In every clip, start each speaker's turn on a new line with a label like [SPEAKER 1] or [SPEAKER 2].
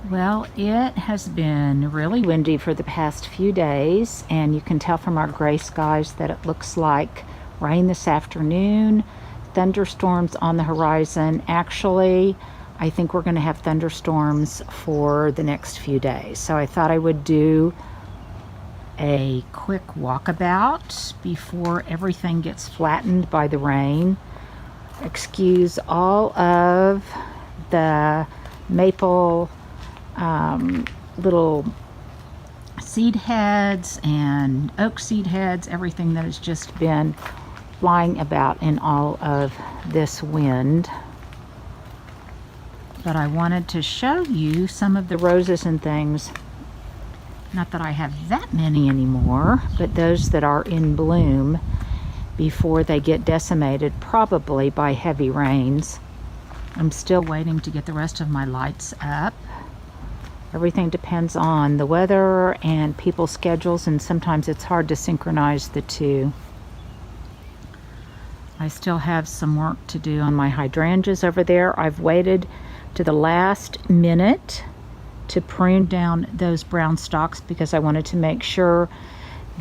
[SPEAKER 1] Well, it has been really windy for the past few days, and you can tell from our gray skies that it looks like rain this afternoon, thunderstorms on the horizon. Actually, I think we're going to have thunderstorms for the next few days. So I thought I would do a quick walkabout before everything gets flattened by the rain. Excuse all of the maple little seed heads and oak seed heads, everything that has just been flying about in all of this wind. But I wanted to show you some of the roses and things. Not that I have that many anymore, but those that are in bloom before they get decimated, probably by heavy rains. I'm still waiting to get the rest of my lights up. Everything depends on the weather and people's schedules, and sometimes it's hard to synchronize the two. I still have some work to do on my hydrangeas over there. I've waited to the last minute to prune down those brown stalks because I wanted to make sure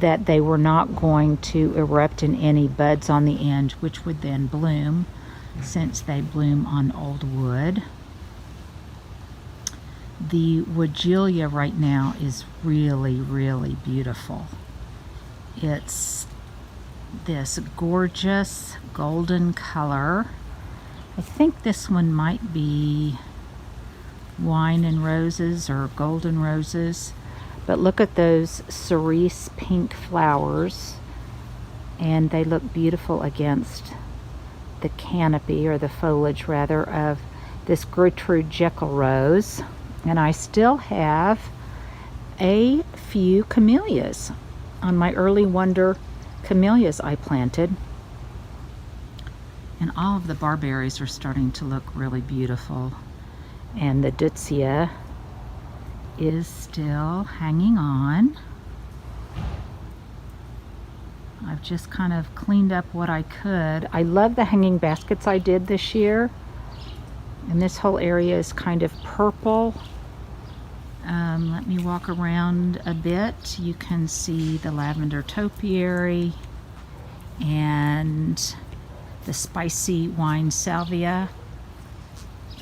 [SPEAKER 1] that they were not going to erupt in any buds on the end, which would then bloom since they bloom on old wood. The Hydrangeas right now is really, really beautiful. It's this gorgeous golden color. I think this one might be wine and roses or golden roses. But look at those cerise pink flowers, and they look beautiful against the canopy, or the foliage rather, of this Gertrude Jekyll rose. And I still have a few camellias on my early wonder camellias I planted. And all of the barberries are starting to look really beautiful. And the deutzia is still hanging on. I've just kind of cleaned up what I could. I love the hanging baskets I did this year. And this whole area is kind of purple. Let me walk around a bit. You can see the lavender topiary and the spicy wine salvia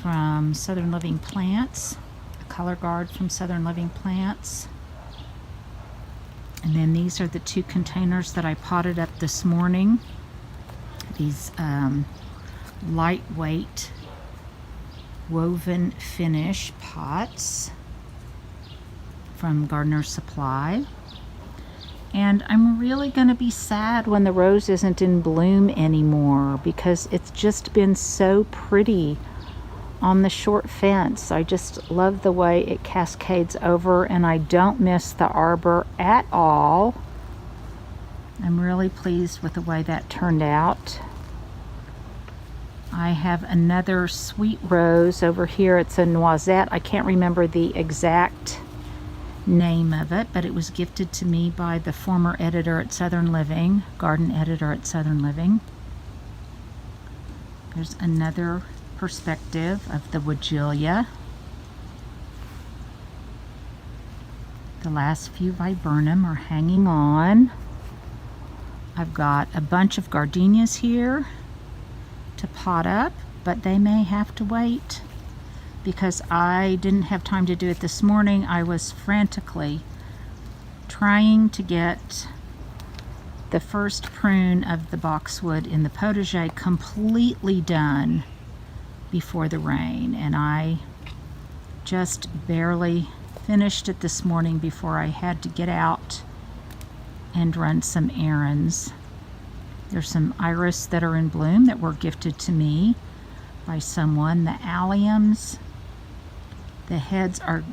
[SPEAKER 1] from Southern Living Plants, a color guard from Southern Living Plants. And then these are the two containers that I potted up this morning. These lightweight woven finish pots from Gardener Supply. And I'm really going to be sad when the rose isn't in bloom anymore, because it's just been so pretty on the short fence. I just love the way it cascades over, and I don't miss the arbor at all. I'm really pleased with the way that turned out. I have another sweet rose over here. It's a noisette. I can't remember the exact name of it, but it was gifted to me by the former editor at Southern Living, garden editor at Southern Living. There's another perspective of the Hydrangeas. The last few viburnum are hanging on. I've got a bunch of gardenias here, to pot up, but they may have to wait because I didn't have time to do it this morning. I was frantically trying to get the first prune of the boxwood in the potager completely done before the rain, and I just barely finished it this morning before I had to get out and run some errands. There's some iris that are in bloom that were gifted to me by someone. The alliums, the heads are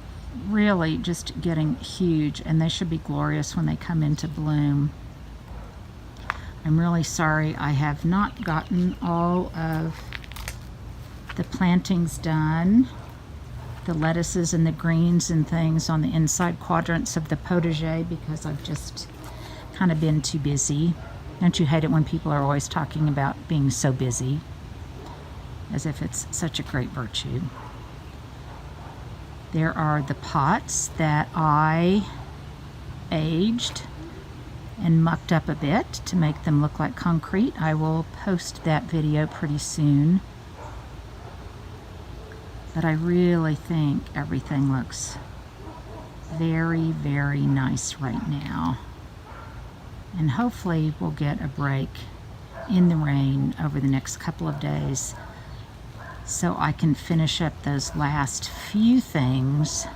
[SPEAKER 1] really just getting huge, and they should be glorious when they come into bloom. I'm really sorry I have not gotten all of the plantings done, the lettuces and the greens and things on the inside quadrants of the potager, because I've just kind of been too busy. Don't you hate it when people are always talking about being so busy, as if it's such a great virtue? There are the pots that I aged and mucked up a bit to make them look like concrete. I will post that video pretty soon. But I really think everything looks very, very nice right now. And hopefully we'll get a break in the rain over the next couple of days so I can finish up those last few things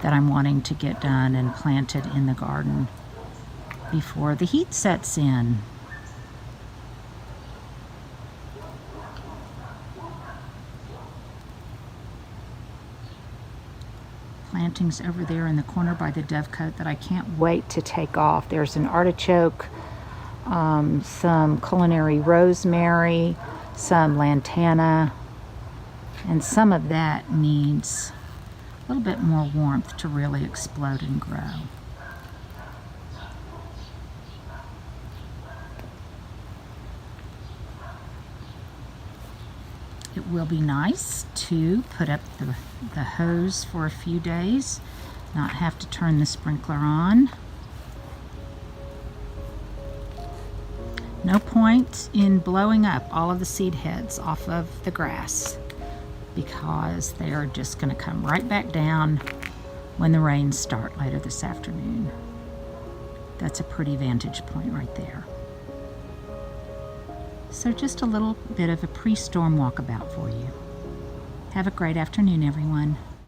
[SPEAKER 1] that I'm wanting to get done and planted in the garden before the heat sets in. Plantings over there in the corner by the dovecote that I can't wait to take off. There's an artichoke, some culinary rosemary, some lantana, and some of that needs a little bit more warmth to really explode and grow. It will be nice to put up the hose for a few days, not have to turn the sprinkler on. No point in blowing up all of the seed heads off of the grass, because they are just going to come right back down when the rains start later this afternoon. That's a pretty vantage point right there. So just a little bit of a pre-storm walkabout for you. Have a great afternoon, everyone.